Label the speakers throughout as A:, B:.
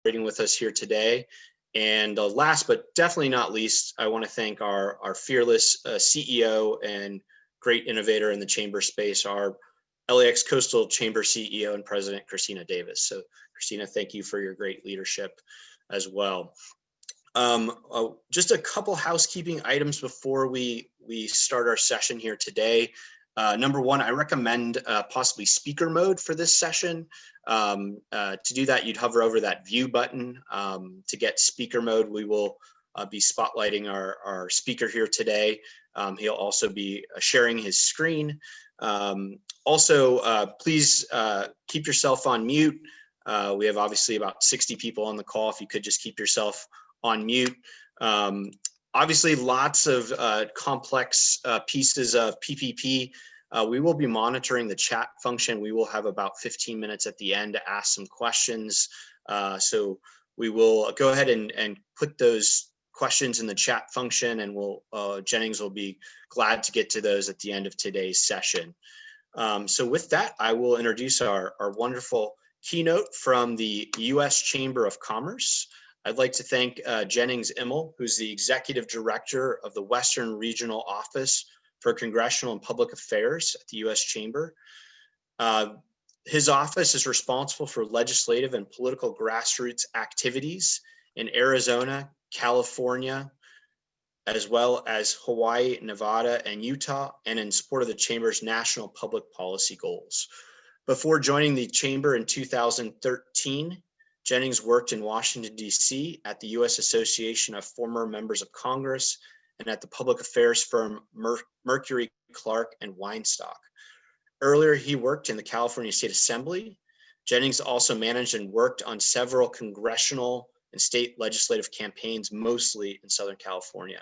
A: with us here today. And last but definitely not least, I want to thank our fearless CEO and great innovator in the chamber space, our LAX Coastal Chamber CEO and President, Christina Davis. So Christina, thank you for your great leadership as well. Just a couple housekeeping items before we start our session here today. Number one, I recommend possibly speaker mode for this session. To do that, you'd hover over that view button to get speaker mode. We will be spotlighting our speaker here today. He'll also be sharing his screen. Also, please keep yourself on mute. We have obviously about 60 people on the call. If you could just keep yourself on mute. Obviously, lots of complex pieces of PPP. We will be monitoring the chat function. We will have about 15 minutes at the end to ask some questions. So we will go ahead and put those questions in the chat function, and Jennings will be glad to get to those at the end of today's session. So with that, I will introduce our wonderful keynote from the U.S. Chamber of Commerce. I'd like to thank Jennings Immel, who's the Executive Director of the Western Regional Office for Congressional and Public Affairs at the U.S. Chamber. His office is responsible for legislative and political grassroots activities in Arizona, California, as well as Hawaii, Nevada, and Utah, and in support of the Chamber's national public policy goals. Before joining the Chamber in 2013, Jennings worked in Washington, D.C. at the U.S. Association of Former Members of Congress and at the public affairs firm Mercury, Clark, and Weinstock. Earlier, he worked in the California State Assembly. Jennings also managed and worked on several congressional and state legislative campaigns, mostly in Southern California.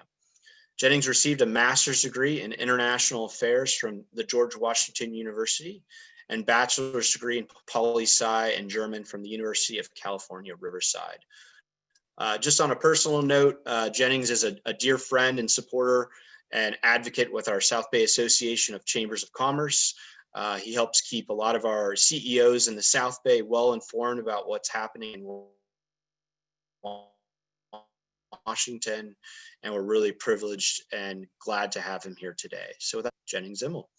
A: Jennings received a master's degree in international affairs from the George Washington University and bachelor's degree in poli-sci and German from the University of California, Riverside. Just on a personal note, Jennings is a dear friend and supporter and advocate with our South Bay Association of Chambers of Commerce. He helps keep a lot of our CEOs in the South Bay well informed about what's happening in Washington, and we're really privileged and glad to have him here today. So with that, Jennings Immel.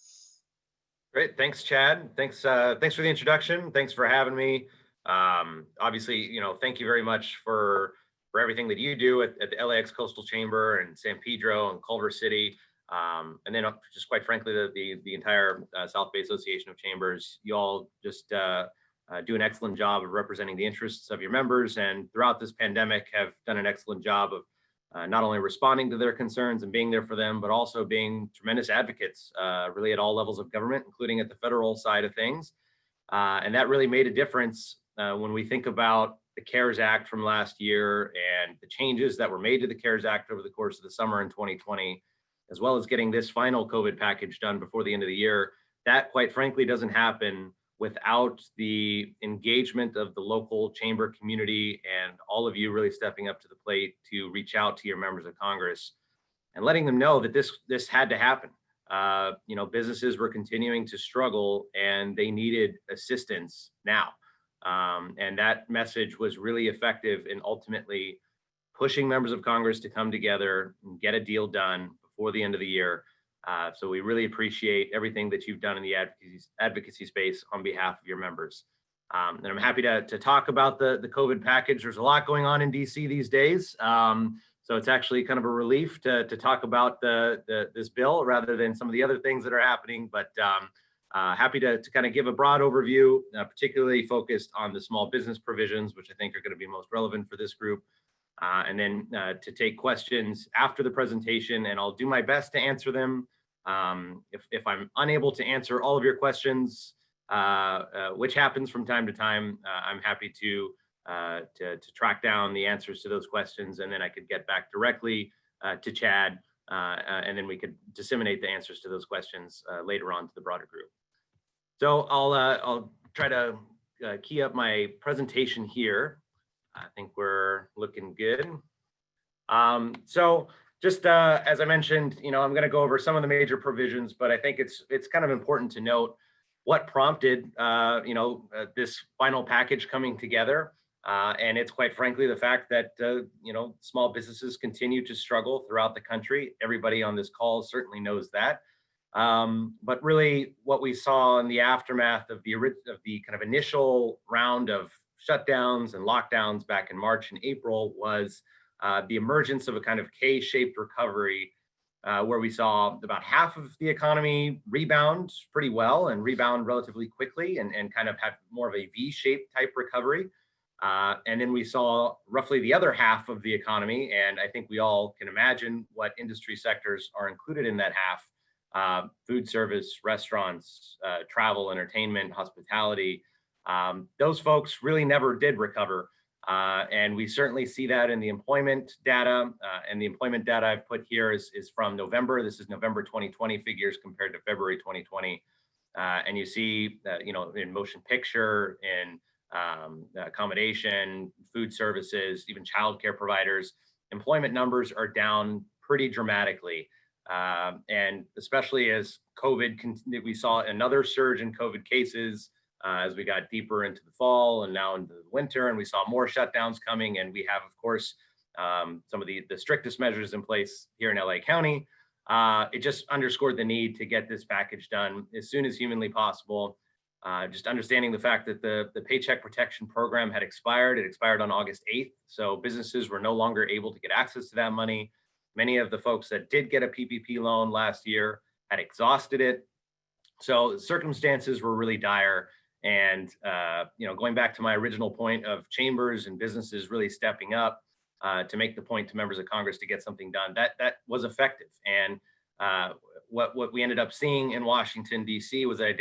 B: Great, thanks, Chad. Thanks for the introduction. Thanks for having me. Obviously, thank you very much for everything that you do at the LAX Coastal Chamber and San Pedro and Culver City, and then just quite frankly the entire South Bay Association of Chambers. You all just do an excellent job of representing the interests of your members, and throughout this pandemic have done an excellent job of not only responding to their concerns and being there for them, but also being tremendous advocates, really at all levels of government, including at the federal side of things. And that really made a difference when we think about the CARES Act from last year and the changes that were made to the CARES Act over the course of the summer in 2020, as well as getting this final COVID package done before the end of the year. That, quite frankly, doesn't happen without the engagement of the local chamber community and all of you really stepping up to the plate to reach out to your members of Congress and letting them know that this had to happen. Businesses were continuing to struggle and they needed assistance now. And that message was really effective in ultimately pushing members of Congress to come together and get a deal done before the end of the year. So we really appreciate everything that you've done in the advocacy space on behalf of your members. And I'm happy to talk about the COVID package. There's a lot going on in DC these days. So it's actually kind of a relief to talk about this bill rather than some of the other things that are happening. But happy to kind of give a broad overview, particularly focused on the small business provisions, which I think are going to be most relevant for this group. And then to take questions after the presentation, and I'll do my best to answer them. If I'm unable to answer all of your questions, which happens from time to time, I'm happy to track down the answers to those questions, and then I could get back directly to Chad, and then we could disseminate the answers to those questions later on to the broader group. So I'll try to key up my presentation here. I think we're looking good. So just as I mentioned, I'm going to go over some of the major provisions, but I think it's kind of important to note what prompted this final package coming together. And it's quite frankly the fact that small businesses continue to struggle throughout the country. Everybody on this call certainly knows that. But really, what we saw in the aftermath of the kind of initial round of shutdowns and lockdowns back in March and April was the emergence of a kind of K-shaped recovery, where we saw about half of the economy rebound pretty well and rebound relatively quickly and kind of have more of a V-shaped type recovery. And then we saw roughly the other half of the economy, and I think we all can imagine what industry sectors are included in that half: food service, restaurants, travel, entertainment, hospitality. Those folks really never did recover. And we certainly see that in the employment data. And the employment data I've put here is from November. This is November 2020 figures compared to February 2020. And you see, in motion picture, in accommodation, food services, even childcare providers, employment numbers are down pretty dramatically. And especially as we saw another surge in COVID cases as we got deeper into the fall and now into the winter, and we saw more shutdowns coming. And we have, of course, some of the strictest measures in place here in LA County. It just underscored the need to get this package done as soon as humanly possible. Just understanding the fact that the Paycheck Protection Program had expired. It expired on August 8th. So businesses were no longer able to get access to that money. Many of the folks that did get a PPP loan last year had exhausted it. So circumstances were really dire. And, going back to my original point of chambers and businesses really stepping up to make the point to members of Congress to get something done, that was effective. And what we ended up seeing in Washington, D.C. was a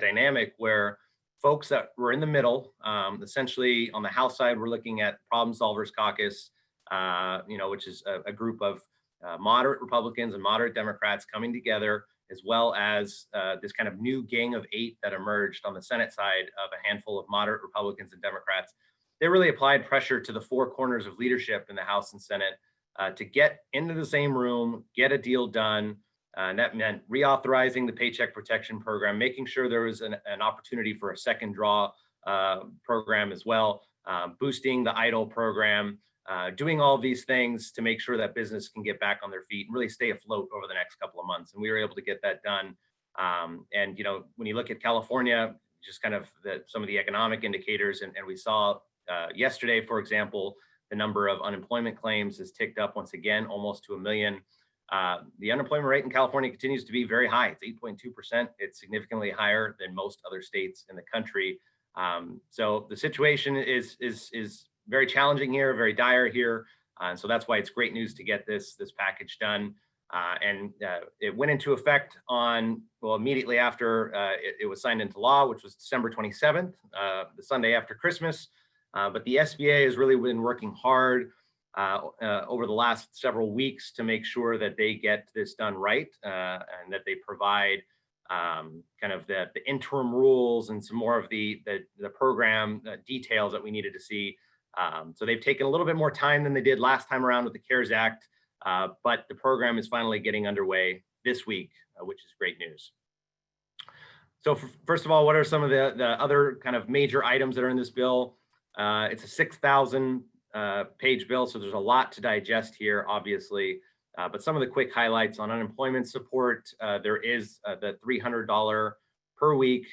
B: dynamic where folks that were in the middle, essentially on the House side, we're looking at Problem Solvers Caucus, which is a group of moderate Republicans and moderate Democrats coming together, as well as this kind of new gang of 8 that emerged on the Senate side of a handful of moderate Republicans and Democrats. They really applied pressure to the 4 corners of leadership in the House and Senate to get into the same room, get a deal done. And that meant reauthorizing the Paycheck Protection Program, making sure there was an opportunity for a second draw program as well, boosting the EIDL program, doing all of these things to make sure that business can get back on their feet and really stay afloat over the next couple of months. And we were able to get that done. And when you look at California, just kind of some of the economic indicators, and we saw yesterday, for example, the number of unemployment claims has ticked up once again, almost to 1 million. The unemployment rate in California continues to be very high. It's 8.2%. It's significantly higher than most other states in the country. So the situation is very challenging here, very dire here. And so that's why it's great news to get this package done. And it went into effect immediately after it was signed into law, which was December 27th, the Sunday after Christmas. But the SBA has really been working hard over the last several weeks to make sure that they get this done right, and that they provide kind of the interim rules and some more of the program details that we needed to see. So they've taken a little bit more time than they did last time around with the CARES Act, but the program is finally getting underway this week, which is great news. So first of all, what are some of the other kind of major items that are in this bill? It's a 6,000 page bill, so there's a lot to digest here, obviously. But some of the quick highlights on unemployment support: there is the $300 per week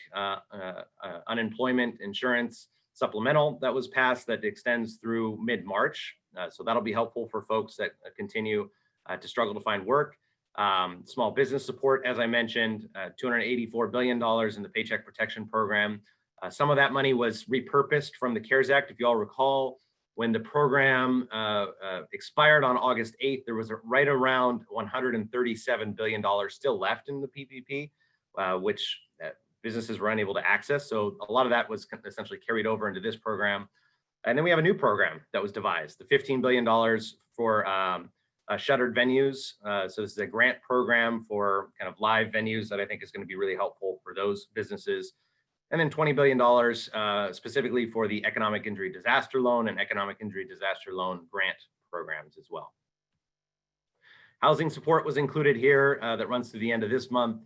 B: unemployment insurance supplemental that was passed that extends through mid-March. So that'll be helpful for folks that continue to struggle to find work. Small business support, as I mentioned, $284 billion in the Paycheck Protection Program. Some of that money was repurposed from the CARES Act. If you all recall, when the program expired on August 8th, there was right around $137 billion still left in the PPP, which businesses were unable to access. So a lot of that was essentially carried over into this program. And then we have a new program that was devised, the $15 billion for shuttered venues. So this is a grant program for kind of live venues that I think is going to be really helpful for those businesses. And then $20 billion specifically for the Economic Injury Disaster Loan and Economic Injury Disaster Loan grant programs as well. Housing support was included here that runs through the end of this month.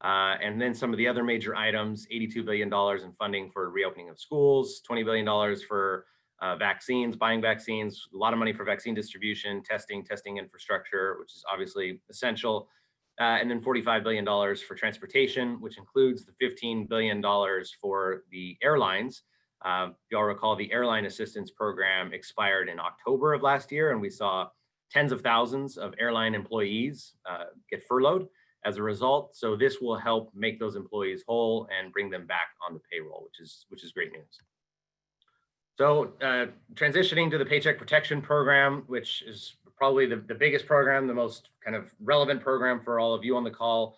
B: And then some of the other major items: $82 billion in funding for reopening of schools, $20 billion for vaccines, buying vaccines, a lot of money for vaccine distribution, testing infrastructure, which is obviously essential. And then $45 billion for transportation, which includes the $15 billion for the airlines. If y'all recall, the Airline Assistance Program expired in October of last year, and we saw tens of thousands of airline employees get furloughed as a result. So this will help make those employees whole and bring them back on the payroll, which is great news. So transitioning to the Paycheck Protection Program, which is probably the biggest program, the most kind of relevant program for all of you on the call,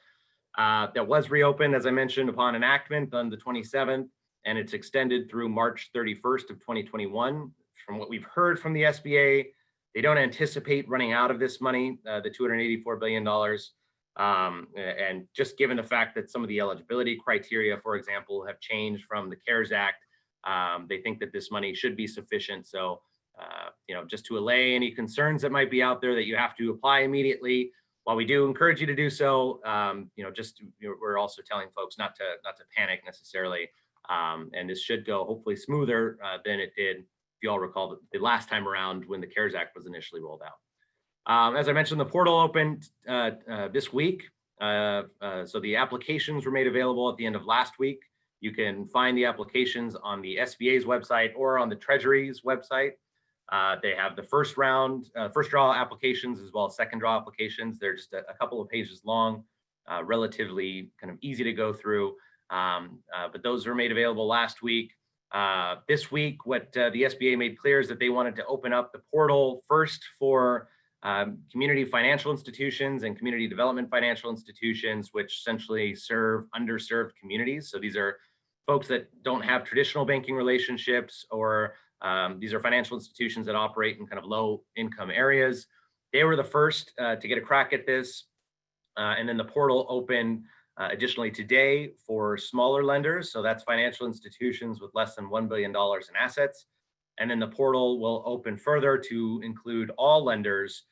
B: that was reopened, as I mentioned, upon enactment on the 27th, and it's extended through March 31st of 2021. From what we've heard from the SBA, they don't anticipate running out of this money, the $284 billion. And just given the fact that some of the eligibility criteria, for example, have changed from the CARES Act, they think that this money should be sufficient. So, just to allay any concerns that might be out there that you have to apply immediately, while we do encourage you to do so, we're also telling folks not to panic necessarily. And this should go hopefully smoother than it did, if you all recall, the last time around when the CARES Act was initially rolled out. As I mentioned, the portal opened this week. So the applications were made available at the end of last week. You can find the applications on the SBA's website or on the Treasury's website. They have the first draw applications as well as second draw applications. They're just a couple of pages long, relatively kind of easy to go through. But those were made available last week. This week, what the SBA made clear is that they wanted to open up the portal first for community financial institutions and community development financial institutions, which essentially serve underserved communities. So these are folks that don't have traditional banking relationships, or these are financial institutions that operate in kind of low income areas. They were the first to get a crack at this. And then the portal opened additionally today for smaller lenders. So that's financial institutions with less than $1 billion in assets. And then the portal will open further to include all lenders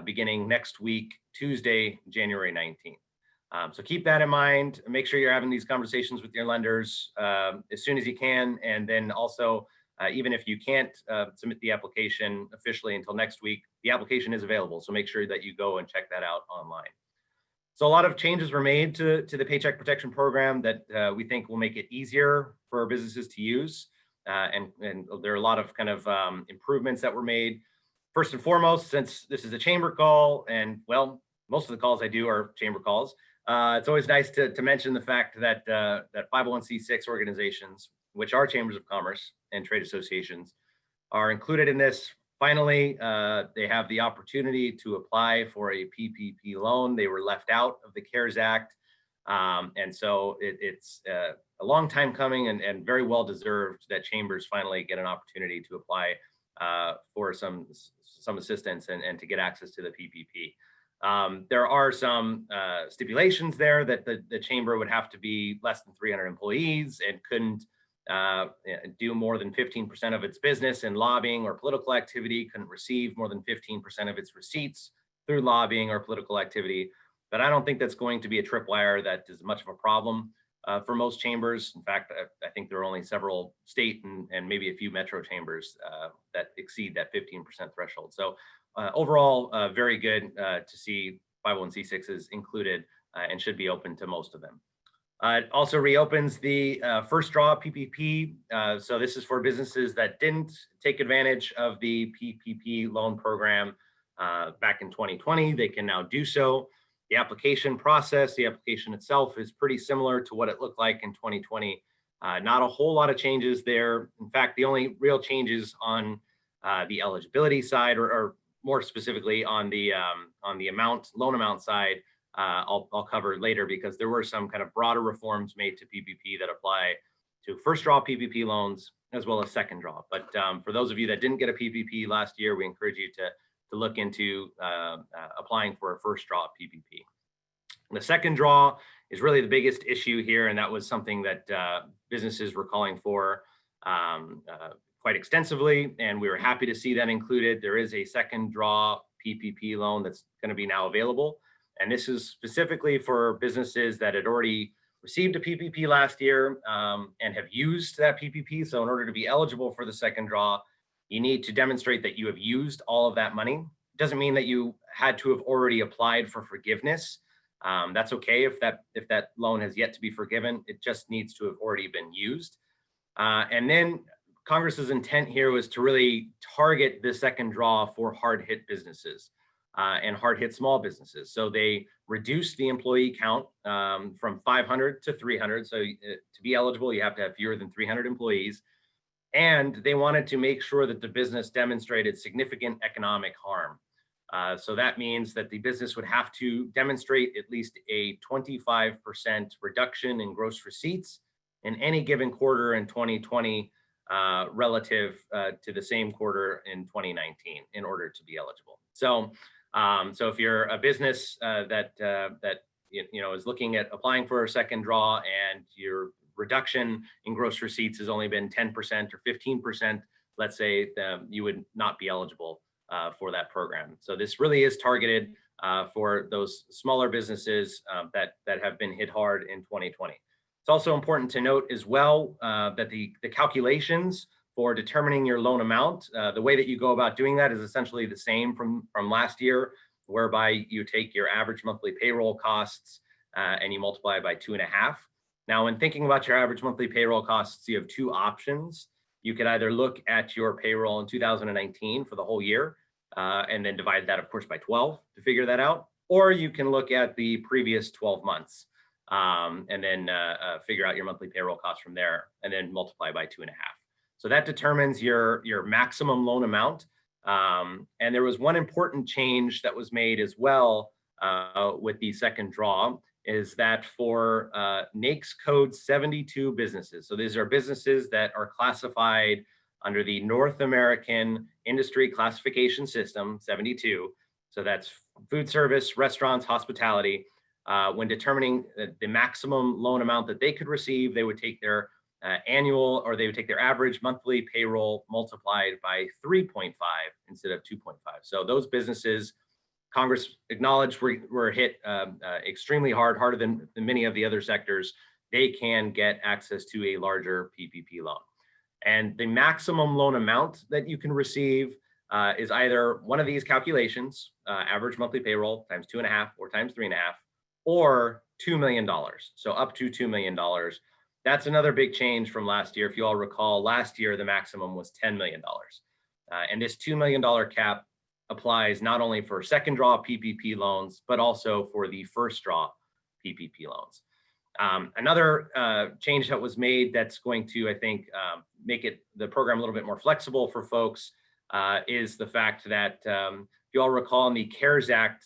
B: beginning next week, Tuesday, January 19th. So keep that in mind. Make sure you're having these conversations with your lenders as soon as you can. And then also, even if you can't submit the application officially until next week, the application is available. So make sure that you go and check that out online. So a lot of changes were made to the Paycheck Protection Program that we think will make it easier for businesses to use. And there are a lot of kind of improvements that were made. First and foremost, since this is a chamber call, and well, most of the calls I do are chamber calls, it's always nice to mention the fact that that 501c6 organizations, which are chambers of commerce and trade associations, are included in this. Finally, they have the opportunity to apply for a PPP loan. They were left out of the CARES Act. And so it's a long time coming and very well deserved that chambers finally get an opportunity to apply for some assistance and to get access to the PPP. There are some stipulations there that the chamber would have to be less than 300 employees and couldn't do more than 15% of its business in lobbying or political activity, couldn't receive more than 15% of its receipts through lobbying or political activity. But I don't think that's going to be a tripwire that is much of a problem for most chambers. In fact, I think there are only several state and maybe a few metro chambers that exceed that 15% threshold. So overall, very good to see 501c6s included and should be open to most of them. It also reopens the first draw PPP. So this is for businesses that didn't take advantage of the PPP loan program back in 2020. They can now do so. The application process, the application itself is pretty similar to what it looked like in 2020. Not a whole lot of changes there. In fact, the only real changes on the eligibility side, or more specifically on the loan amount side, I'll cover later, because there were some kind of broader reforms made to PPP that apply to first draw PPP loans as well as second draw. But for those of you that didn't get a PPP last year, we encourage you to look into applying for a first draw PPP. The second draw is really the biggest issue here, and that was something that businesses were calling for quite extensively, and we were happy to see that included. There is a second draw PPP loan that's going to be now available, and this is specifically for businesses that had already received a PPP last year and have used that PPP. So in order to be eligible for the second draw, you need to demonstrate that you have used all of that money. It doesn't mean that you had to have already applied for forgiveness. That's okay if that loan has yet to be forgiven. It just needs to have already been used. And then Congress's intent here was to really target the second draw for hard hit businesses and hard hit small businesses. So they reduced the employee count from 500 to 300. So to be eligible, you have to have fewer than 300 employees. And they wanted to make sure that the business demonstrated significant economic harm. So that means that the business would have to demonstrate at least a 25% reduction in gross receipts in any given quarter in 2020 relative to the same quarter in 2019 in order to be eligible. So, so if you're a business that is looking at applying for a second draw and your reduction in gross receipts has only been 10% or 15%, let's say, you would not be eligible for that program. So this really is targeted for those smaller businesses that have been hit hard in 2020. It's also important to note as well that the calculations for determining your loan amount, the way that you go about doing that is essentially the same from last year, whereby you take your average monthly payroll costs and you multiply by 2.5. Now, when thinking about your average monthly payroll costs, you have two options. You could either look at your payroll in 2019 for the whole year and then divide that, of course, by 12 to figure that out, or you can look at the previous 12 months. And then figure out your monthly payroll costs from there, and then multiply by 2.5. So that determines your maximum loan amount. And there was one important change that was made as well with the second draw, is that for NAICS Code 72 businesses. So these are businesses that are classified under the North American Industry Classification System 72. So that's food service, restaurants, hospitality. When determining the maximum loan amount that they could receive, they would take their annual, or they would take their average monthly payroll multiplied by 3.5 instead of 2.5. So those businesses, Congress acknowledged were hit extremely hard, harder than many of the other sectors. They can get access to a larger PPP loan. And the maximum loan amount that you can receive is either one of these calculations, average monthly payroll times 2.5 or times 3.5, or $2 million. So up to $2 million. That's another big change from last year. If you all recall, last year, the maximum was $10 million. And this $2 million cap applies not only for second draw PPP loans, but also for the first draw PPP loans. Another change that was made that's going to, I think, make the program a little bit more flexible for folks is the fact that if you all recall, in the CARES Act,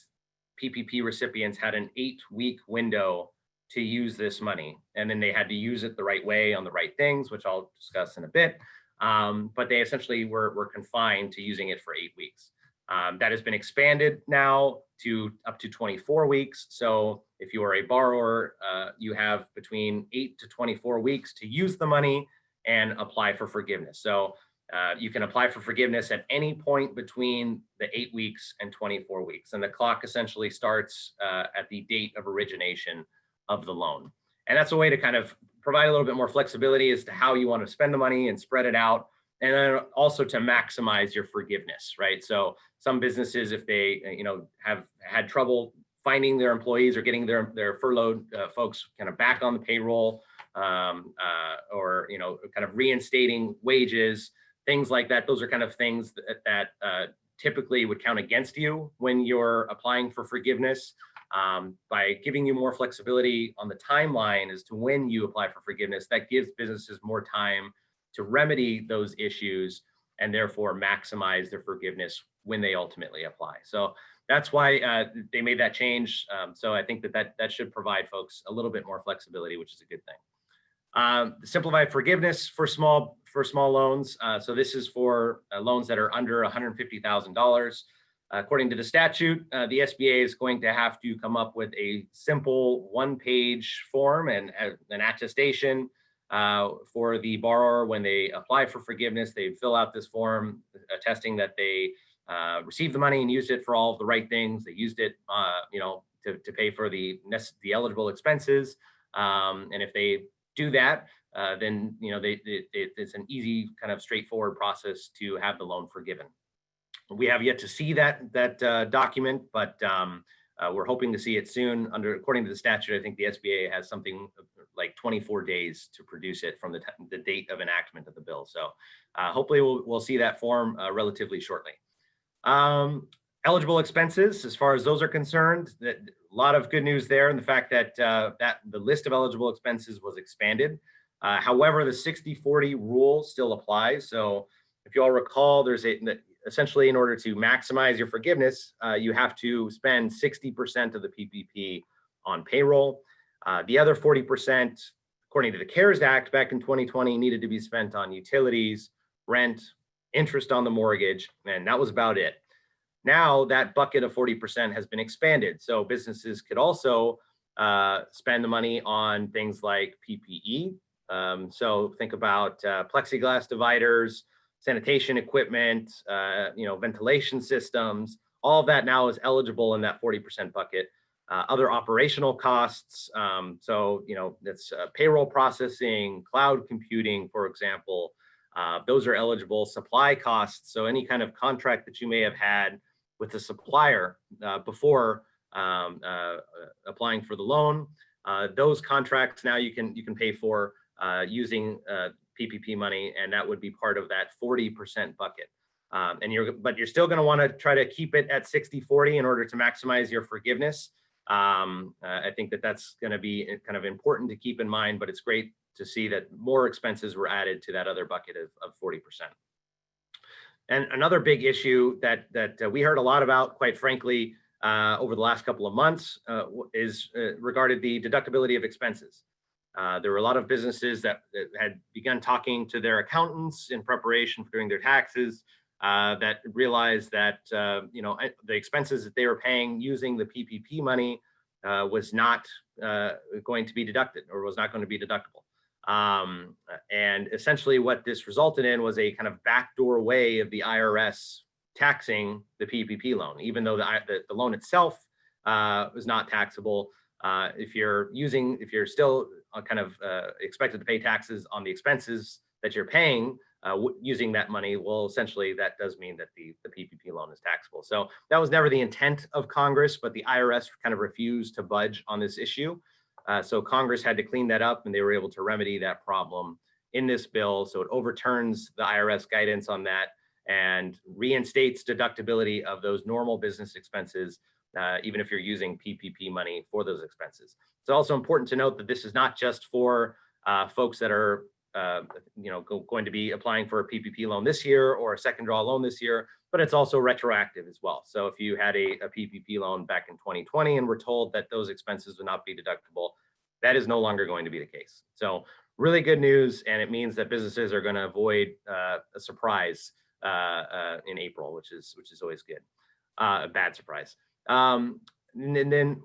B: PPP recipients had an 8-week window to use this money, and then they had to use it the right way on the right things, which I'll discuss in a bit. But they essentially were confined to using it for 8 weeks. That has been expanded now to up to 24 weeks. So if you are a borrower, you have between 8 to 24 weeks to use the money and apply for forgiveness. So you can apply for forgiveness at any point between the 8 weeks and 24 weeks. And the clock essentially starts at the date of origination of the loan. And that's a way to kind of provide a little bit more flexibility as to how you want to spend the money and spread it out. And then also to maximize your forgiveness, right? So some businesses, if they have had trouble finding their employees or getting their furloughed folks kind of back on the payroll, or kind of reinstating wages, things like that. Those are kind of things that typically would count against you when you're applying for forgiveness. By giving you more flexibility on the timeline as to when you apply for forgiveness, that gives businesses more time to remedy those issues and therefore maximize their forgiveness when they ultimately apply. So that's why they made that change. So I think that should provide folks a little bit more flexibility, which is a good thing. Simplified forgiveness for small loans. So this is for loans that are under $150,000. According to the statute, the SBA is going to have to come up with a simple one-page form and an attestation for the borrower when they apply for forgiveness. They fill out this form attesting that they received the money and used it for all of the right things. They used it, to pay for the eligible expenses. And if they do that, then it's an easy kind of straightforward process to have the loan forgiven. We have yet to see that document, but we're hoping to see it soon. According to the statute, I think the SBA has something like 24 days to produce it from the date of enactment of the bill. So hopefully we'll see that form relatively shortly. Eligible expenses, as far as those are concerned, a lot of good news there, and the fact that the list of eligible expenses was expanded. However, the 60/40 rule still applies. So if you all recall, there's essentially, in order to maximize your forgiveness, you have to spend 60% of the PPP on payroll. The other 40%, according to the CARES Act back in 2020, needed to be spent on utilities, rent, interest on the mortgage, and that was about it. Now that bucket of 40% has been expanded. So businesses could also spend the money on things like PPE. So think about plexiglass dividers, sanitation equipment, ventilation systems. All of that now is eligible in that 40% bucket. Other operational costs, that's payroll processing, cloud computing, for example, those are eligible. Supply costs, so any kind of contract that you may have had with the supplier before applying for the loan, those contracts now you can pay for using PPP money, and that would be part of that 40% bucket. But you're still going to want to try to keep it at 60/40 in order to maximize your forgiveness. I think that's going to be kind of important to keep in mind, but it's great to see that more expenses were added to that other bucket of 40%. And another big issue that we heard a lot about, quite frankly, over the last couple of months is regarded the deductibility of expenses. There were a lot of businesses that had begun talking to their accountants in preparation for doing their taxes that realized that the expenses that they were paying using the PPP money was not going to be deducted, or was not going to be deductible. And essentially what this resulted in was a kind of backdoor way of the IRS taxing the PPP loan, even though the loan itself was not taxable. If you're still kind of expected to pay taxes on the expenses that you're paying using that money, well, essentially that does mean that the PPP loan is taxable. So that was never the intent of Congress, but the IRS kind of refused to budge on this issue. So Congress had to clean that up, and they were able to remedy that problem in this bill. So it overturns the IRS guidance on that and reinstates deductibility of those normal business expenses, even if you're using PPP money for those expenses. It's also important to note that this is not just for folks that are going to be applying for a PPP loan this year or a second draw loan this year, but it's also retroactive as well. So if you had a PPP loan back in 2020 and were told that those expenses would not be deductible, that is no longer going to be the case. So really good news, and it means that businesses are going to avoid a surprise in April, which is always good. A bad surprise. And then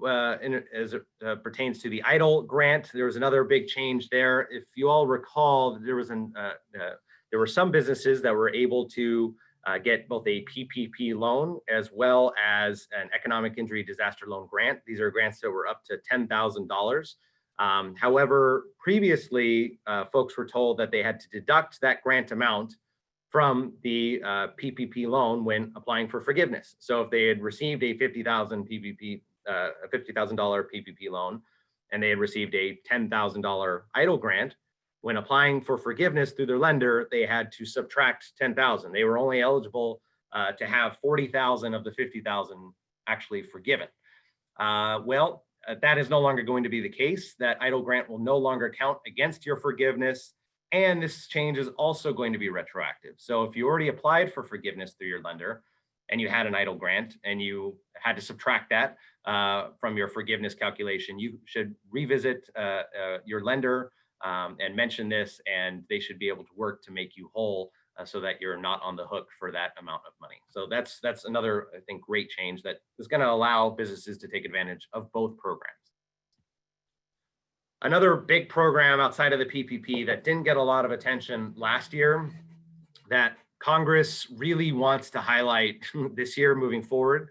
B: as it pertains to the EIDL grant, there was another big change there. If you all recall, there were some businesses that were able to get both a PPP loan as well as an economic injury disaster loan grant. These are grants that were up to $10,000. However, previously, folks were told that they had to deduct that grant amount from the PPP loan when applying for forgiveness. So if they had received a $50,000 PPP loan, and they had received a $10,000 EIDL grant, when applying for forgiveness through their lender, they had to subtract $10,000. They were only eligible to have $40,000 of the $50,000 actually forgiven. That is no longer going to be the case. That EIDL grant will no longer count against your forgiveness. And this change is also going to be retroactive. So if you already applied for forgiveness through your lender and you had an EIDL grant and you had to subtract that from your forgiveness calculation, you should revisit your lender and mention this, and they should be able to work to make you whole so that you're not on the hook for that amount of money. So that's another, I think, great change that is going to allow businesses to take advantage of both programs. Another big program outside of the PPP that didn't get a lot of attention last year that Congress really wants to highlight this year moving forward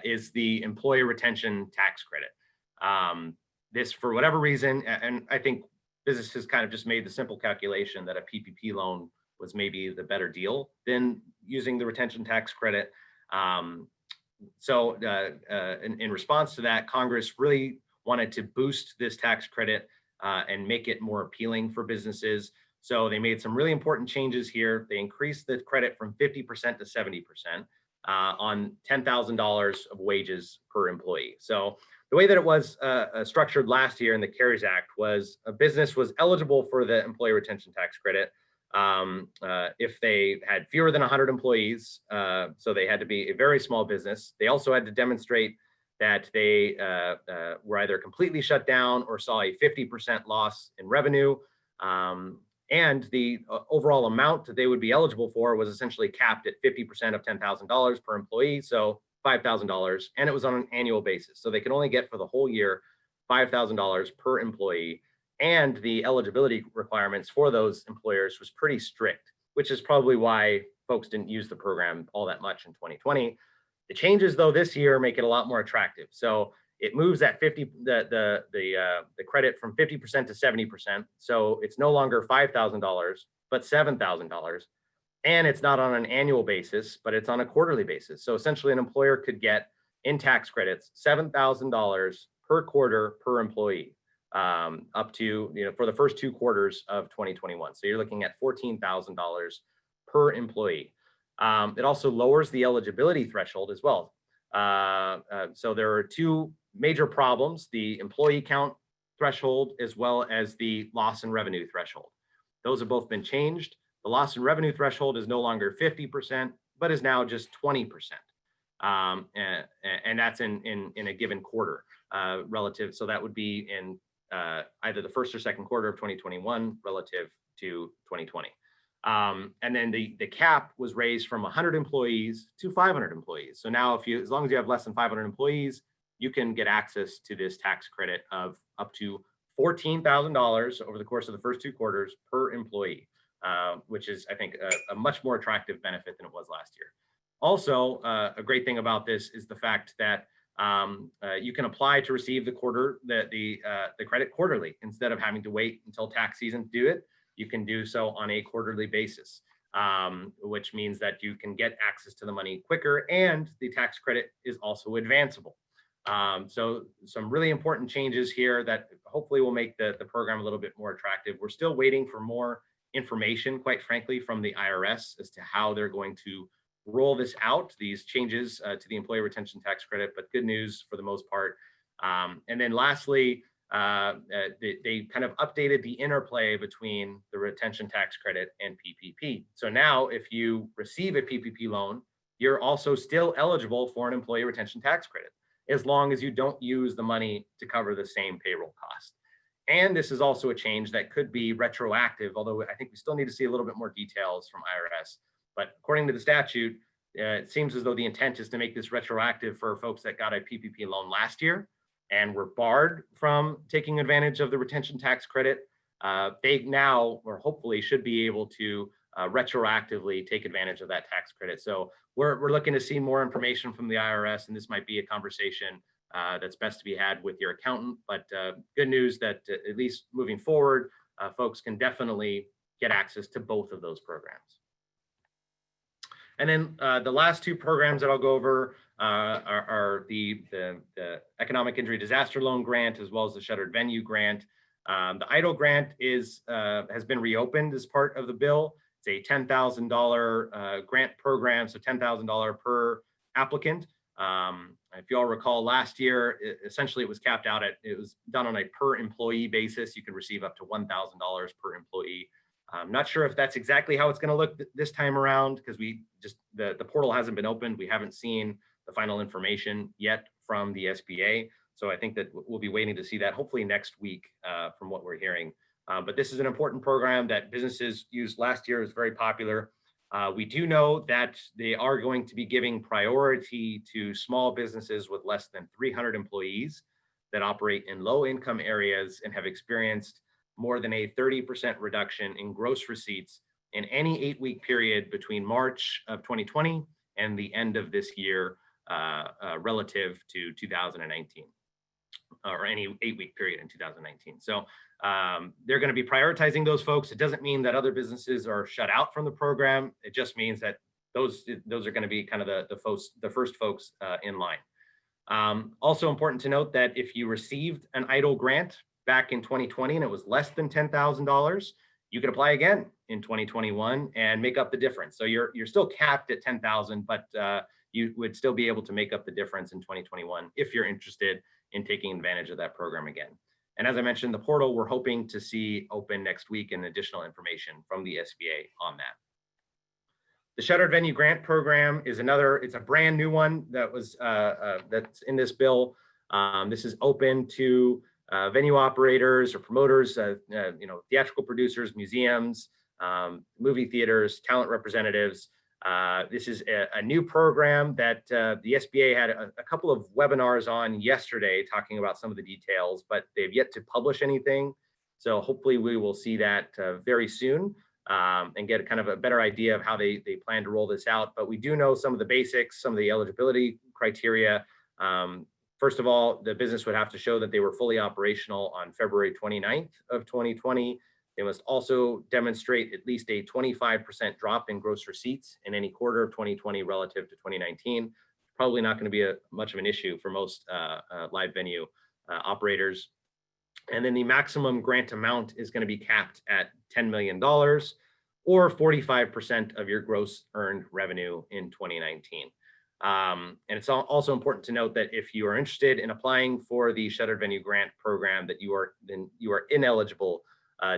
B: is the Employee Retention Tax Credit. This, for whatever reason, and I think businesses kind of just made the simple calculation that a PPP loan was maybe the better deal than using the retention tax credit. Um, in response to that, Congress really wanted to boost this tax credit and make it more appealing for businesses. So they made some really important changes here. They increased the credit from 50% to 70% on $10,000 of wages per employee. So the way that it was structured last year in the CARES Act was a business was eligible for the employee retention tax credit if they had fewer than 100 employees. So they had to be a very small business. They also had to demonstrate that they were either completely shut down or saw a 50% loss in revenue. And the overall amount that they would be eligible for was essentially capped at 50% of $10,000 per employee. So $5,000, and it was on an annual basis. So they could only get for the whole year $5,000 per employee. And the eligibility requirements for those employers was pretty strict, which is probably why folks didn't use the program all that much in 2020. The changes, though, this year make it a lot more attractive. So it moves that the credit from 50% to 70%. So it's no longer $5,000, but $7,000. And it's not on an annual basis, but it's on a quarterly basis. So essentially an employer could get in tax credits $7,000 per quarter per employee, up to, for the first 2 quarters of 2021. So you're looking at $14,000 per employee. It also lowers the eligibility threshold as well. So there are 2 major problems: the employee count threshold as well as the loss in revenue threshold. Those have both been changed. The loss in revenue threshold is no longer 50%, but is now just 20%. And that's in a given quarter relative. So that would be in either the first or second quarter of 2021 relative to 2020. And then the cap was raised from 100 employees to 500 employees. So now as long as you have less than 500 employees, you can get access to this tax credit of up to $14,000 over the course of the first 2 quarters per employee, which is, I think, a much more attractive benefit than it was last year. Also, a great thing about this is the fact that you can apply to receive the credit quarterly instead of having to wait until tax season to do it. You can do so on a quarterly basis, which means that you can get access to the money quicker, and the tax credit is also advanceable. So some really important changes here that hopefully will make the program a little bit more attractive. We're still waiting for more information, quite frankly, from the IRS as to how they're going to roll this out, these changes to the employee retention tax credit, but good news for the most part. And then lastly, they kind of updated the interplay between the retention tax credit and PPP. So now if you receive a PPP loan, you're also still eligible for an employee retention tax credit, as long as you don't use the money to cover the same payroll cost. And this is also a change that could be retroactive, although I think we still need to see a little bit more details from IRS. But according to the statute, it seems as though the intent is to make this retroactive for folks that got a PPP loan last year and were barred from taking advantage of the retention tax credit. They now, or hopefully, should be able to retroactively take advantage of that tax credit. So we're looking to see more information from the IRS, and this might be a conversation that's best to be had with your accountant. But good news that at least moving forward, folks can definitely get access to both of those programs. And then the last 2 programs that I'll go over are the Economic Injury Disaster Loan Grant, as well as the Shuttered Venue Grant. The EIDL grant has been reopened as part of the bill. It's a $10,000 grant program, so $10,000 per applicant. If you all recall, last year, essentially it was capped out at, it was done on a per employee basis. You could receive up to $1,000 per employee. I'm not sure if that's exactly how it's going to look this time around, because the portal hasn't been opened. We haven't seen the final information yet from the SBA. So I think that we'll be waiting to see that hopefully next week from what we're hearing. But this is an important program that businesses used last year. Is very popular. We do know that they are going to be giving priority to small businesses with less than 300 employees that operate in low income areas and have experienced more than a 30% reduction in gross receipts in any 8-week period between March of 2020 and the end of this year relative to 2019. or any 8-week period in 2019. So they're going to be prioritizing those folks. It doesn't mean that other businesses are shut out from the program. It just means that those are going to be kind of the first folks in line. Also important to note that if you received an EIDL grant back in 2020 and it was less than $10,000, you could apply again in 2021 and make up the difference. So you're still capped at 10,000, but you would still be able to make up the difference in 2021 if you're interested in taking advantage of that program again. And as I mentioned, the portal we're hoping to see open next week and additional information from the SBA on that. The Shuttered Venue Grant Program is it's a brand new one that was that's in this bill. This is open to venue operators or promoters, theatrical producers, museums, movie theaters, talent representatives. This is a new program that the SBA had a couple of webinars on yesterday talking about some of the details, but they've yet to publish anything. So hopefully we will see that very soon and get kind of a better idea of how they plan to roll this out. But we do know some of the basics, some of the eligibility criteria. First of all, the business would have to show that they were fully operational on February 29th of 2020. They must also demonstrate at least a 25% drop in gross receipts in any quarter of 2020 relative to 2019. Probably not going to be much of an issue for most live venue operators. And then the maximum grant amount is going to be capped at $10 million or 45% of your gross earned revenue in 2019. And it's also important to note that if you are interested in applying for the Shuttered Venue Grant Program, that you are ineligible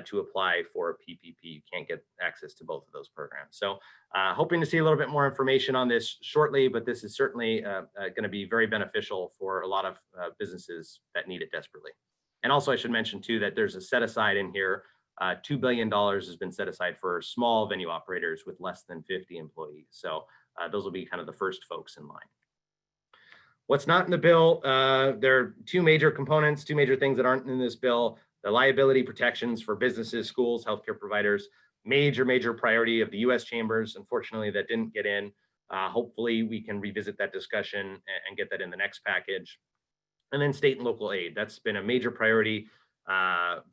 B: to apply for a PPP. You can't get access to both of those programs. So hoping to see a little bit more information on this shortly, but this is certainly going to be very beneficial for a lot of businesses that need it desperately. And also I should mention too, that there's a set aside in here. $2 billion has been set aside for small venue operators with less than 50 employees. So those will be kind of the first folks in line. What's not in the bill, there are two major components, two major things that aren't in this bill. The liability protections for businesses, schools, healthcare providers, major priority of the U.S. chambers. Unfortunately, that didn't get in. Hopefully we can revisit that discussion and get that in the next package. And then state and local aid. That's been a major priority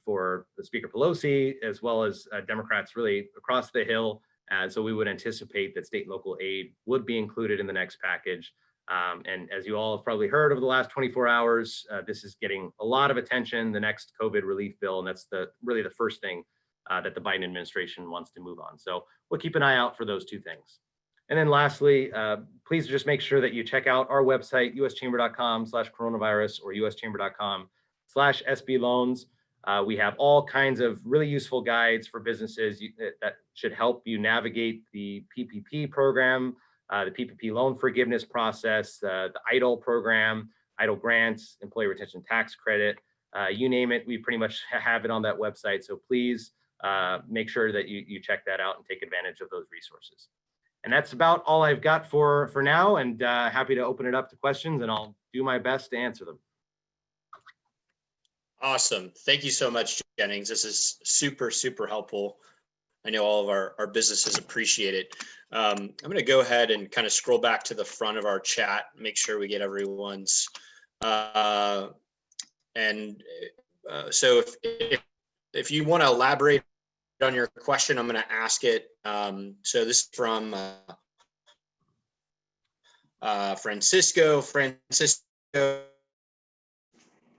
B: for the Speaker Pelosi, as well as Democrats really across the Hill. And so we would anticipate that state and local aid would be included in the next package. And as you all have probably heard over the last 24 hours, this is getting a lot of attention, the next COVID relief bill. And that's really the first thing that the Biden administration wants to move on. So we'll keep an eye out for those two things. And then lastly, please just make sure that you check out our website, uschamber.com/coronavirus or uschamber.com/SB loans. We have all kinds of really useful guides for businesses that should help you navigate the PPP program, the PPP loan forgiveness process, the EIDL program, EIDL grants, employee retention tax credit, you name it. We pretty much have it on that website. So please make sure that you check that out and take advantage of those resources. And that's about all I've got for now, and happy to open it up to questions, and I'll do my best to answer them.
A: Awesome. Thank you so much, Jennings. This is super helpful. I know all of our businesses appreciate it. I'm going to go ahead and kind of scroll back to the front of our chat, make sure we get everyone's. So if you want to elaborate on your question, I'm going to ask it. So this is from Francisco.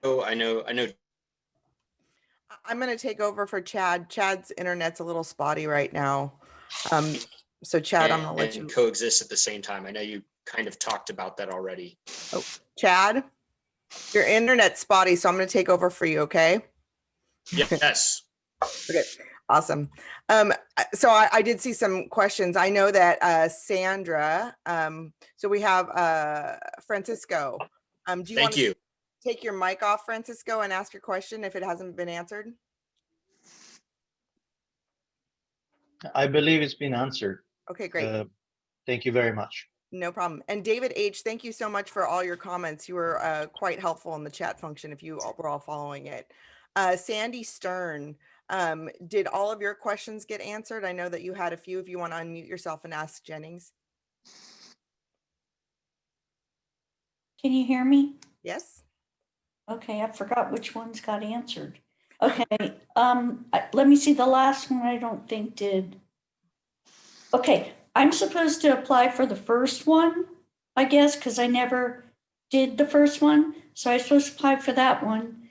A: I know.
C: I'm going to take over for Chad. Chad's internet's a little spotty right now. So Chad, I'm going to let you
A: coexist at the same time. I know you kind of talked about that already.
C: Oh, Chad, your internet's spotty, so I'm going to take over for you. Okay.
A: Yes.
C: Okay. Awesome. So I did see some questions. I know that Sandra, so we have Francisco. Do you want to take your mic off, Francisco, and ask your question if it hasn't been answered?
D: I believe it's been answered.
C: Okay, great.
D: Thank you very much.
C: No problem. And David H., thank you so much for all your comments. You were quite helpful in the chat function if you were all following it. Sandy Stern, did all of your questions get answered? I know that you had a few. If you want to unmute yourself and ask Jennings.
E: Can you hear me?
C: Yes.
E: Okay, I forgot which ones got answered. Okay, let me see, the last one I don't think did. Okay, I'm supposed to apply for the first one, I guess, because I never did the first one. So I'm supposed to apply for that one.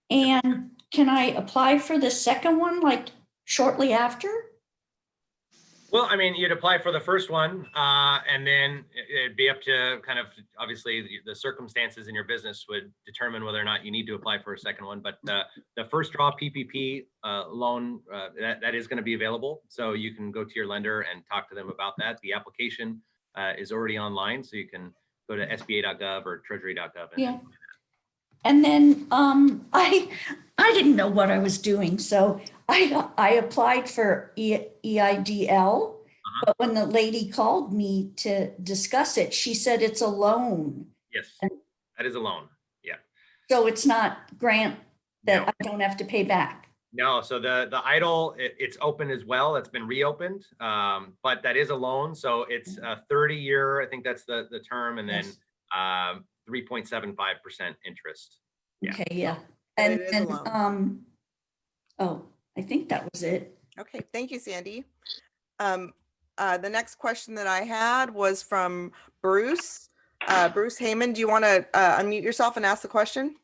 E: And can I apply for the second one, like shortly after?
B: Well, I mean, you'd apply for the first one, and then it'd be up to kind of, obviously, the circumstances in your business would determine whether or not you need to apply for a second one. But the first draw PPP loan, that is going to be available. So you can go to your lender and talk to them about that. The application is already online, so you can go to sba.gov or treasury.gov.
E: Yeah. And then I didn't know what I was doing, so I applied for EIDL, but when the lady called me to discuss it, she said it's a loan.
B: Yes, that is a loan. Yeah.
E: So it's not grant that
B: No.
E: I don't have to pay back.
B: No, so the EIDL, it's open as well. It's been reopened, but that is a loan. So it's a 30-year, I think that's the term, and then
E: Yes.
B: 3.75% interest. Yeah.
E: Okay, yeah.
C: And
E: And
C: it is a
E: then,
C: loan.
E: oh, I think that was it.
C: Okay, thank you, Sandy. The next question that I had was from Bruce. Bruce Heyman, do you want to unmute yourself and ask the question?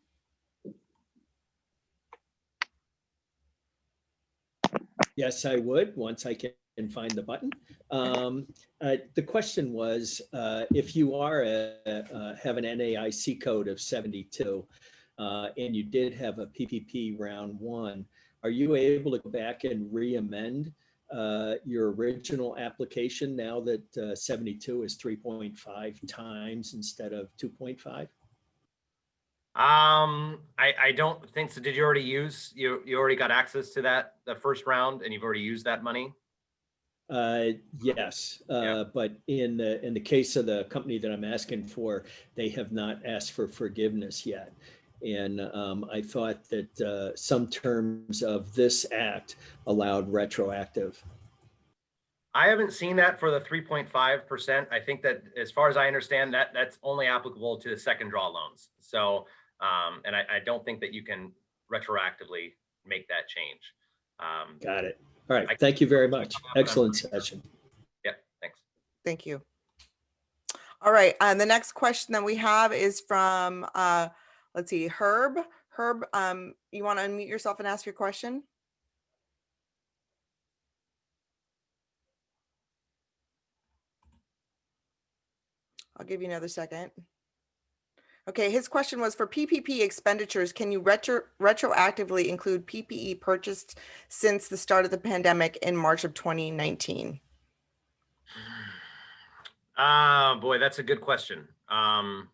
F: Yes, I would, once I can find the button. The question was, if you are have an NAIC code of 72, and you did have a PPP round one, are you able to go back and re-amend your original application now that 72 is 3.5 times instead of 2.5?
B: I don't think so. Did you already use, you already got access to that, the first round, and you've already used that money?
F: Yes,
B: Yeah.
F: but in the case of the company that I'm asking for, they have not asked for forgiveness yet. And I thought that some terms of this act allowed retroactive.
B: I haven't seen that for the 3.5%. I think that, as far as I understand, that's only applicable to the second draw loans. So, and I don't think that you can retroactively make that change.
F: Got it. All right. Thank you very much. Excellent session.
B: Yeah, thanks.
C: Thank you. All right, the next question that we have is from, let's see, Herb. Herb, you want to unmute yourself and ask your question? I'll give you another second. Okay, his question was for PPP expenditures, can you retroactively include PPE purchased since the start of the pandemic in March of 2019?
B: Boy, that's a good question. I'd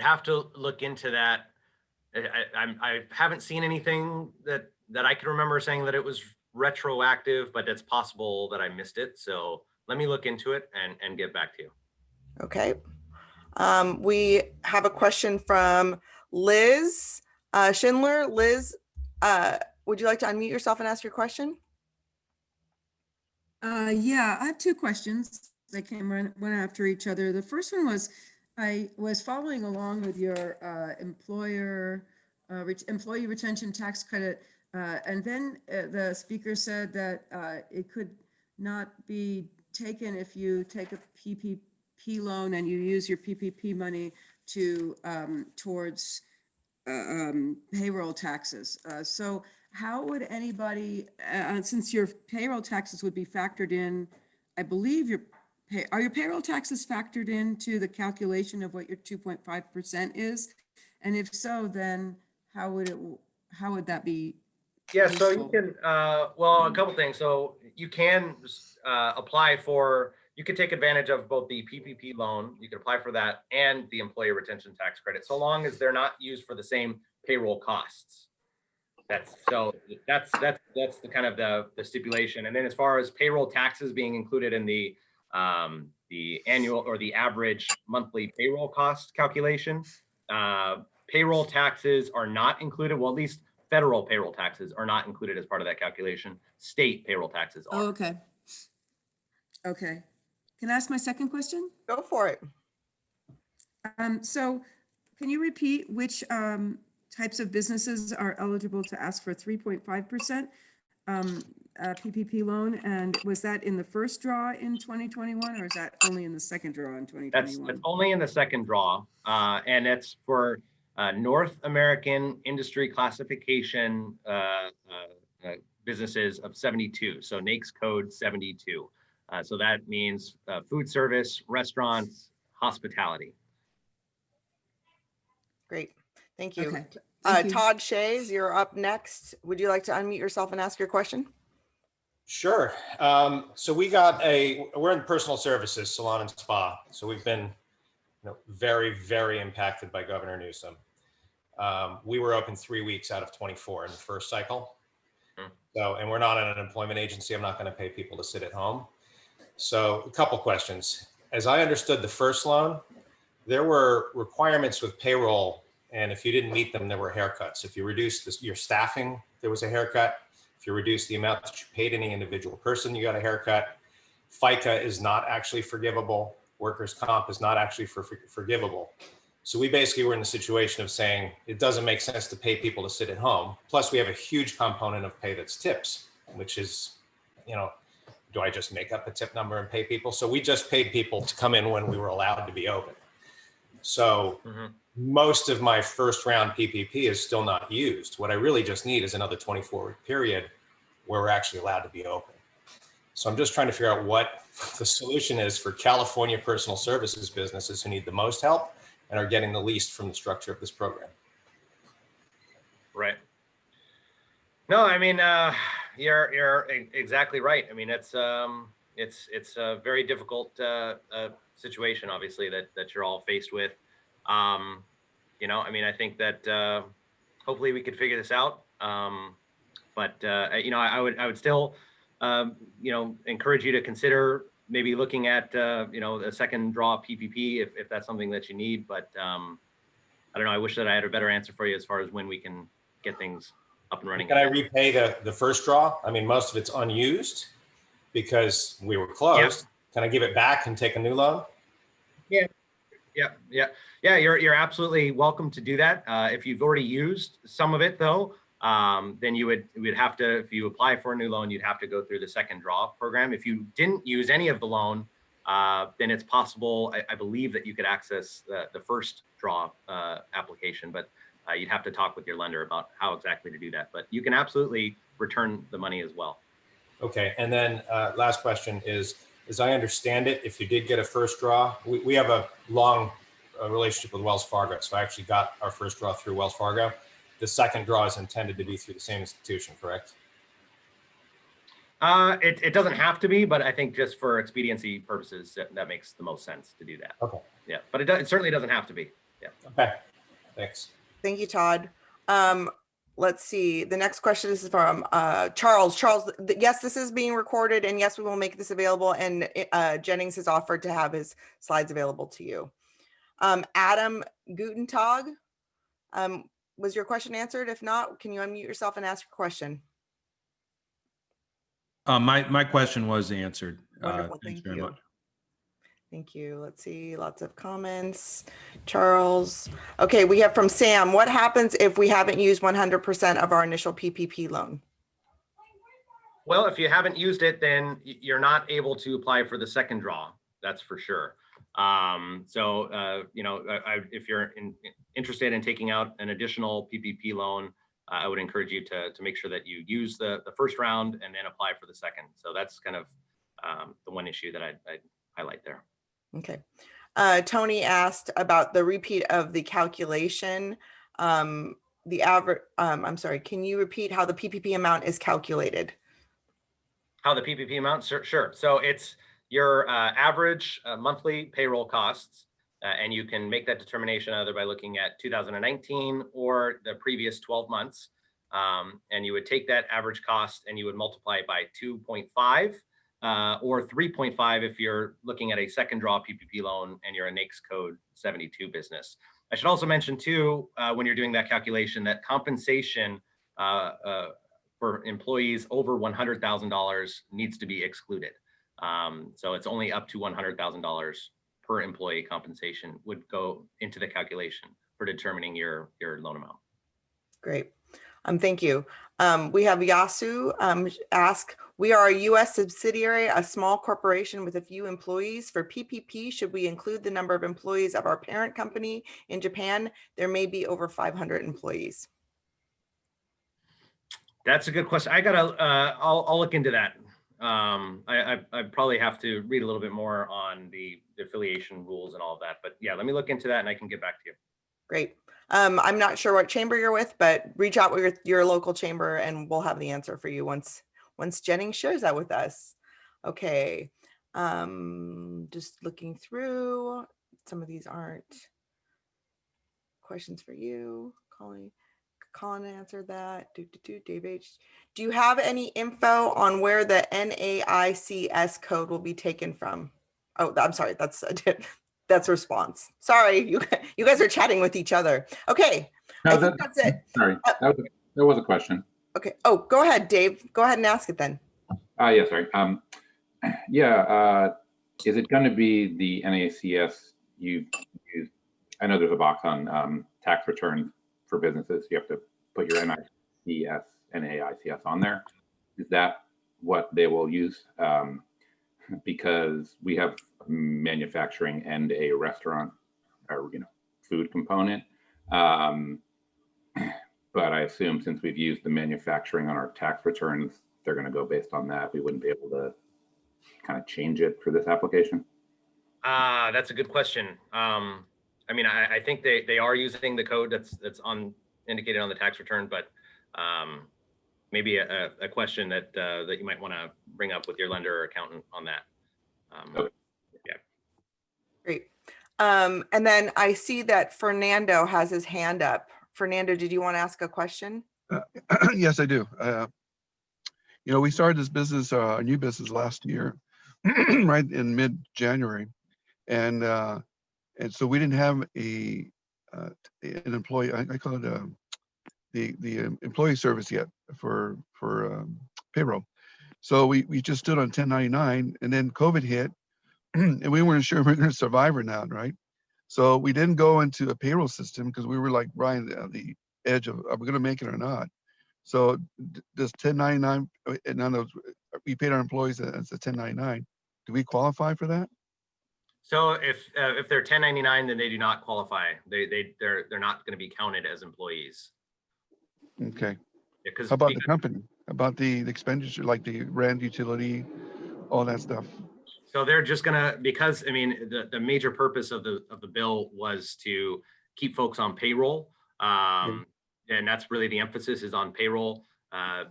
B: have to look into that. I haven't seen anything that I can remember saying that it was retroactive, but it's possible that I missed it. So let me look into it and get back to you.
C: Okay. We have a question from Liz Schindler. Liz, would you like to unmute yourself and ask your question?
G: Yeah, I have two questions. They came one after each other. The first one was, I was following along with your employee retention tax credit, and then the speaker said that it could not be taken if you take a PPP loan and you use your PPP money to towards payroll taxes. So how would anybody, since your payroll taxes would be factored in, I believe are your payroll taxes factored into the calculation of what your 2.5% is? And if so, then how would that be?
B: Yeah, so you
G: useful?
B: can, well, a couple things. So you can apply for, you can take advantage of both the PPP loan, you can apply for that, and the employee retention tax credit, so long as they're not used for the same payroll costs. That's the kind of the stipulation. And then as far as payroll taxes being included in the annual or the average monthly payroll cost calculation, payroll taxes are not included. Well, at least federal payroll taxes are not included as part of that calculation. State payroll taxes are.
G: Oh, okay. Okay. Can I ask my second question?
C: Go for it.
G: So Can you repeat which types of businesses are eligible to ask for 3.5% PPP loan? And was that in the first draw in 2021, or is that only in the second draw in
B: That's
G: 2021?
B: only in the second draw, and it's for North American Industry Classification businesses of 72. So NAICS code 72. So that means food service, restaurants, hospitality.
C: Great, thank you.
G: Okay, thank you.
C: Todd Shays, you're up next. Would you like to unmute yourself and ask your question?
H: Sure. So we're in personal services, salon and spa. So we've been very, very impacted by Governor Newsom. We were open 3 weeks out of 24 in the first cycle. So, and we're not an employment agency. I'm not going to pay people to sit at home. So a couple questions. As I understood the first loan, there were requirements with payroll. And if you didn't meet them, there were haircuts. If you reduced your staffing, there was a haircut. If you reduce the amount that you paid any individual person, you got a haircut. FICA is not actually forgivable. Workers' comp is not actually forgivable. So we basically were in the situation of saying it doesn't make sense to pay people to sit at home. Plus, we have a huge component of pay that's tips, which is, do I just make up a tip number and pay people? So we just paid people to come in when we were allowed to be open. So most of my first round PPP is still not used. What I really just need is another 24-week period where we're actually allowed to be open. So I'm just trying to figure out what the solution is for California personal services businesses who need the most help and are getting the least from the structure of this program.
B: Right. No, I mean, you're exactly right. I mean, it's a very difficult situation, obviously, that you're all faced with. I mean, I think that hopefully we could figure this out. But I would still, encourage you to consider maybe looking at, a second draw PPP if that's something that you need. But I don't know. I wish that I had a better answer for you as far as when we can get things up and running.
H: Can I repay the first draw? I mean, most of it's unused because we were closed. Yeah. Can I give it back and take a new loan?
B: Yeah. You're absolutely welcome to do that. If you've already used some of it, though, then you would have to, if you apply for a new loan, you'd have to go through the second draw program. If you didn't use any of the loan, then it's possible, I believe, that you could access the first draw application, but you'd have to talk with your lender about how exactly to do that. But you can absolutely return the money as well.
H: Okay, and then last question is, as I understand it, if you did get a first draw, we have a long relationship with Wells Fargo. So I actually got our first draw through Wells Fargo. The second draw is intended to be through the same institution, correct?
B: It doesn't have to be, but I think just for expediency purposes, that makes the most sense to do that.
H: Okay.
B: Yeah, but it certainly doesn't have to be. Yeah.
H: Okay, thanks.
C: Thank you, Todd. Let's see. The next question is from Charles. Charles, yes, this is being recorded, and yes, we will make this available. And Jennings has offered to have his slides available to you. Adam Gutentag, was your question answered? If not, can you unmute yourself and ask your question?
I: My question was answered.
C: Wonderful,
I: Thanks
C: thank
I: very
C: you.
I: much.
C: Thank you. Let's see, lots of comments. Charles. Okay, we have from Sam. What happens if we haven't used 100% of our initial PPP loan?
B: Well, if you haven't used it, then you're not able to apply for the second draw. That's for sure. If you're interested in taking out an additional PPP loan, I would encourage you to make sure that you use the first round and then apply for the second. So that's kind of the one issue that I'd highlight there.
C: Okay. Tony asked about the repeat of the calculation. The average, I'm sorry, can you repeat how the PPP amount is calculated?
B: How the PPP amount? Sure. So it's your average monthly payroll costs, and you can make that determination either by looking at 2019 or the previous 12 months. And you would take that average cost and you would multiply it by 2.5 or 3.5 if you're looking at a second draw PPP loan and you're a NAICS code 72 business. I should also mention too, when you're doing that calculation, that compensation for employees over $100,000 needs to be excluded. So it's only up to $100,000 per employee compensation would go into the calculation. for determining your loan amount.
C: Great. Thank you. We have Yasu ask, we are a U.S. subsidiary, a small corporation with a few employees. For PPP, should we include the number of employees of our parent company in Japan? There may be over 500 employees.
B: That's a good question. I'll look into that. I probably have to read a little bit more on the affiliation rules and all of that, but yeah, let me look into that and I can get back to you.
C: Great. I'm not sure what chamber you're with, but reach out with your local chamber and we'll have the answer for you once Jennings shares that with us. Okay. Just looking through, some of these aren't questions for you. Colin answered that. Dave H. Do you have any info on where the NAICS code will be taken from? Oh, I'm sorry. That's a response. Sorry, you guys are chatting with each other. Okay,
J: No,
C: I think that's it.
J: Sorry, that was a question.
C: Okay. Oh, go ahead, Dave. Go ahead and ask it then.
J: Yeah, sorry. Is it going to be the NAICS you use? I know there's a box on tax returns for businesses. You have to put your NAICS on there. Is that what they will use? Because we have manufacturing and a restaurant or food component. But I assume since we've used the manufacturing on our tax returns, they're going to go based on that. We wouldn't be able to kind of change it for this application.
B: That's a good question. I mean, I think they are using the code that's indicated on the tax return, but maybe a question that you might want to bring up with your lender or accountant on that.
J: Okay.
B: Yeah.
C: Great. And then I see that Fernando has his hand up. Fernando, did you want to ask a question?
K: Yes, I do. We started this business, a new business last year, right in mid-January, and so we didn't have an employee. I call it the employee service yet for payroll. So we just stood on 1099, and then COVID hit, and we weren't sure if we were going to survive or not, right? So we didn't go into a payroll system because we were like Brian, the edge of are we going to make it or not? So does 1099, and none of those, we paid our employees as a 1099. Do we qualify for that?
B: So if they're 1099, then they do not qualify. They're not going to be counted as employees.
K: Okay.
B: Yeah,
K: how about the company? About the expenditure, like the rent, utility, all that stuff?
B: So they're just gonna, because I mean, the major purpose of the bill was to keep folks on payroll. And that's really the emphasis is on payroll.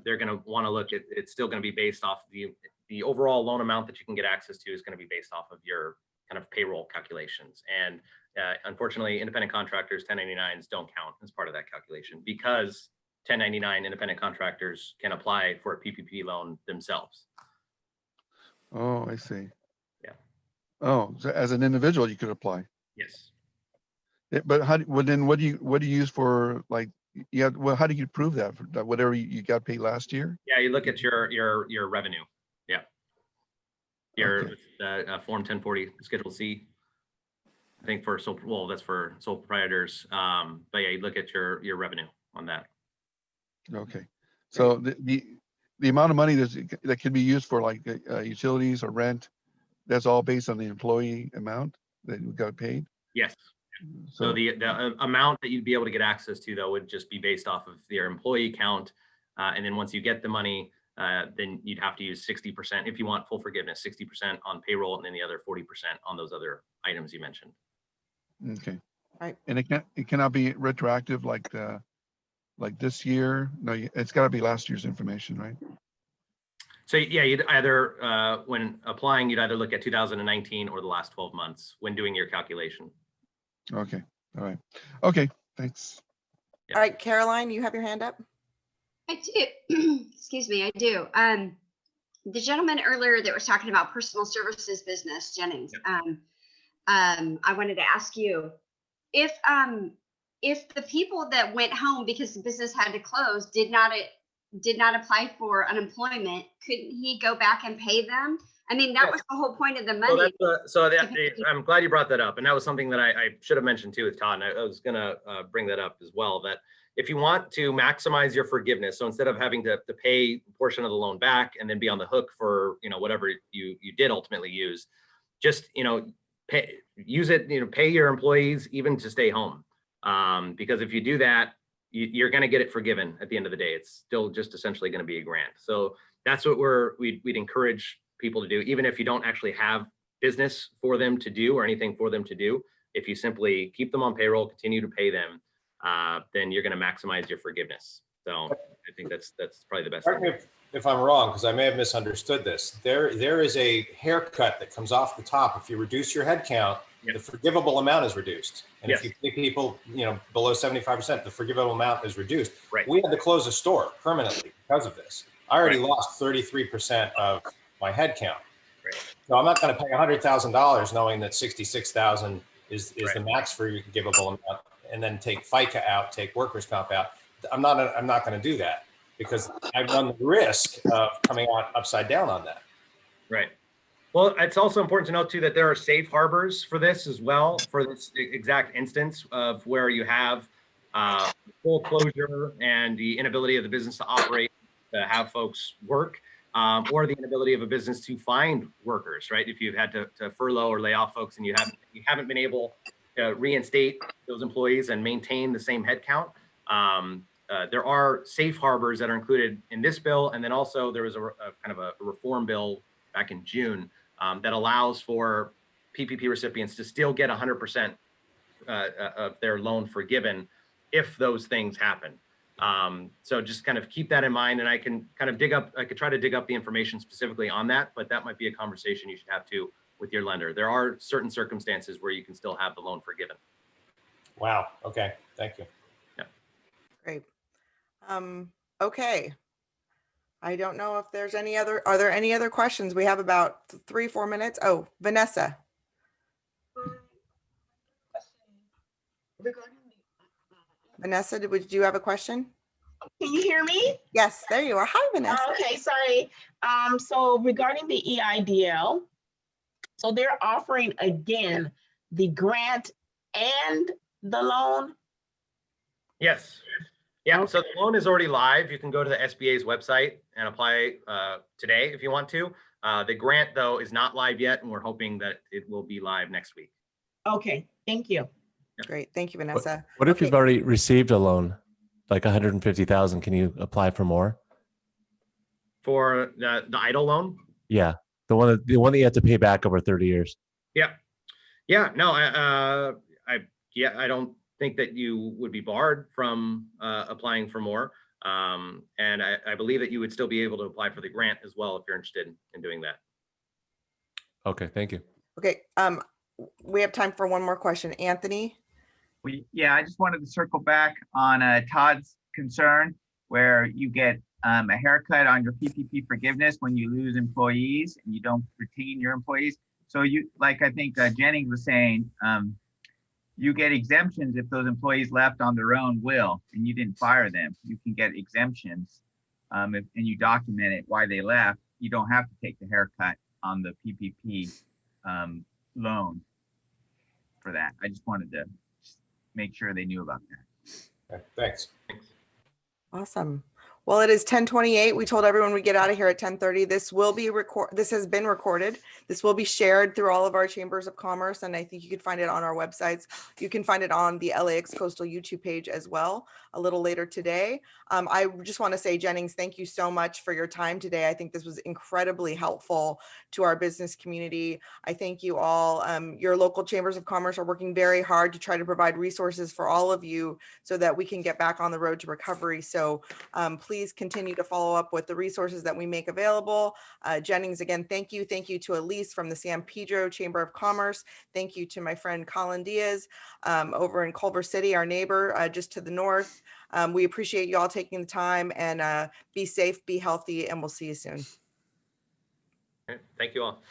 B: They're gonna want to look at, it's still gonna be based off the overall loan amount that you can get access to is gonna be based off of your kind of payroll calculations. And unfortunately, independent contractors, 1099s don't count as part of that calculation because 1099 independent contractors can apply for a PPP loan themselves.
K: Oh, I see.
B: Yeah.
K: Oh, so as an individual, you could apply.
B: Yes.
K: But what do you use for, like, well, how do you prove that? That whatever you got paid last year?
B: Yeah, you look at your revenue. Yeah. Your Form 1040 Schedule C. I think for that's for sole proprietors. But yeah, you look at your revenue on that.
K: Okay. So the amount of money that can be used for like utilities or rent, that's all based on the employee amount that you got paid?
B: Yes. So the amount that you'd be able to get access to, though, would just be based off of your employee count. And then once you get the money, then you'd have to use 60% if you want full forgiveness, 60% on payroll, and then the other 40% on those other items you mentioned.
K: Okay.
C: Right.
K: And it cannot be retroactive like this year? No, it's got to be last year's information, right?
B: So yeah, you'd either, when applying, you'd either look at 2019 or the last 12 months when doing your calculation.
K: Okay. All right. Okay. Thanks.
B: Yeah.
C: All right, Caroline, you have your hand up.
L: I do. Excuse me, I do. The gentleman earlier that was talking about personal services business, Jennings. Yep. I wanted to ask you if the people that went home because the business had to close did not apply for unemployment, couldn't he go back and pay them I mean, that
B: Yes.
L: was the whole point of the
B: So
L: money.
B: I'm glad you brought that up. And that was something that I should have mentioned too with Todd. And I was gonna bring that up as well, that if you want to maximize your forgiveness, so instead of having to pay a portion of the loan back and then be on the hook for, whatever you did ultimately use, just, use it, pay your employees even to stay home. Because if you do that, you're going to get it forgiven at the end of the day. It's still just essentially going to be a grant. So that's what we'd encourage people to do, even if you don't actually have business for them to do or anything for them to do. If you simply keep them on payroll, continue to pay them, then you're going to maximize your forgiveness. So I think that's probably the best
H: Correct
B: thing.
H: me if I'm wrong, because I may have misunderstood this. There is a haircut that comes off the top. If you reduce your head count,
B: Yep.
H: the forgivable amount is reduced. And if
B: Yes.
H: you pay people, below 75%, the forgivable amount is reduced.
B: Right.
H: We had to close a store permanently because of this. I already lost 33% of my head count.
B: Right.
H: So I'm not going to pay $100,000 knowing that 66,000 is
B: Right.
H: the max forgivable amount, and then take FICA out, take workers' comp out. I'm not going to do that, because I run the risk of coming out upside down on that.
B: Right. Well, it's also important to note too that there are safe harbors for this as well, for this exact instance of where you have full closure and the inability of the business to operate, to have folks work, or the inability of a business to find workers, right? If you've had to furlough or lay off folks and you haven't been able to reinstate those employees and maintain the same headcount, there are safe harbors that are included in this bill. And then also there was a kind of a reform bill back in June that allows for PPP recipients to still get 100% of their loan forgiven if those things happen. So just kind of keep that in mind, and I can kind of I could try to dig up the information specifically on that, but that might be a conversation you should have too with your lender. There are certain circumstances where you can still have the loan forgiven.
H: Wow. Okay. Thank you.
B: Yeah.
C: Great. Okay. I don't know if there's are there any other questions? We have about 3-4 minutes. Oh, Vanessa. Vanessa, did you have a question?
M: Can you hear me?
C: Yes, there you are. Hi, Vanessa.
M: Okay, sorry. So regarding the EIDL, so they're offering again the grant and the loan?
B: Yes. Yeah, so the loan is already live. You can go to the SBA's website and apply today if you want to. The grant, though, is not live yet, and we're hoping that it will be live next week.
M: Okay, thank you.
C: Great. Thank you, Vanessa.
N: What if you've already received a loan, like 150,000? Can you apply for more?
B: For the EIDL loan?
N: Yeah, the one that you have to pay back over 30 years.
B: Yeah. Yeah. No, I don't think that you would be barred from applying for more. And I believe that you would still be able to apply for the grant as well if you're interested in doing that.
N: Okay, thank you.
C: Okay, we have time for one more question. Anthony?
O: Yeah, I just wanted to circle back on Todd's concern where you get a haircut on your PPP forgiveness when you lose employees and you don't retain your employees. So I think Jennings was saying, you get exemptions if those employees left on their own will and you didn't fire them. You can get exemptions and you document it why they left. You don't have to take the haircut on the PPP loan for that. I just wanted to make sure they knew about that.
H: Okay, thanks.
C: Awesome. Well, it is 10:28. We told everyone we get out of here at 10:30. This has been recorded. This will be shared through all of our chambers of commerce, and I think you can find it on our websites. You can find it on the LAX Coastal YouTube page as well a little later today. I just want to say, Jennings, thank you so much for your time today. I think this was incredibly helpful to our business community. I thank you all. Your local chambers of commerce are working very hard to try to provide resources for all of you so that we can get back on the road to recovery. So please continue to follow up with the resources that we make available. Jennings, again, thank you. Thank you to Elise from the San Pedro Chamber of Commerce. Thank you to my friend Colin Diaz over in Culver City, our neighbor just to the north. We appreciate you all taking the time, and be safe, be healthy, and we'll see you soon.
B: Okay, thank you all.